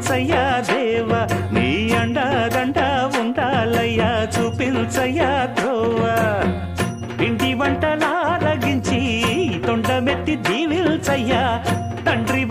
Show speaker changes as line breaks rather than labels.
కరుణించయ్యా దేవ నీ అండదండ ఉండాలయ్యా చూపించయ్యా త్రోవా పిండి వంటలారగించి తొండమెత్తి దీవిల్చయ్యా తండ్రి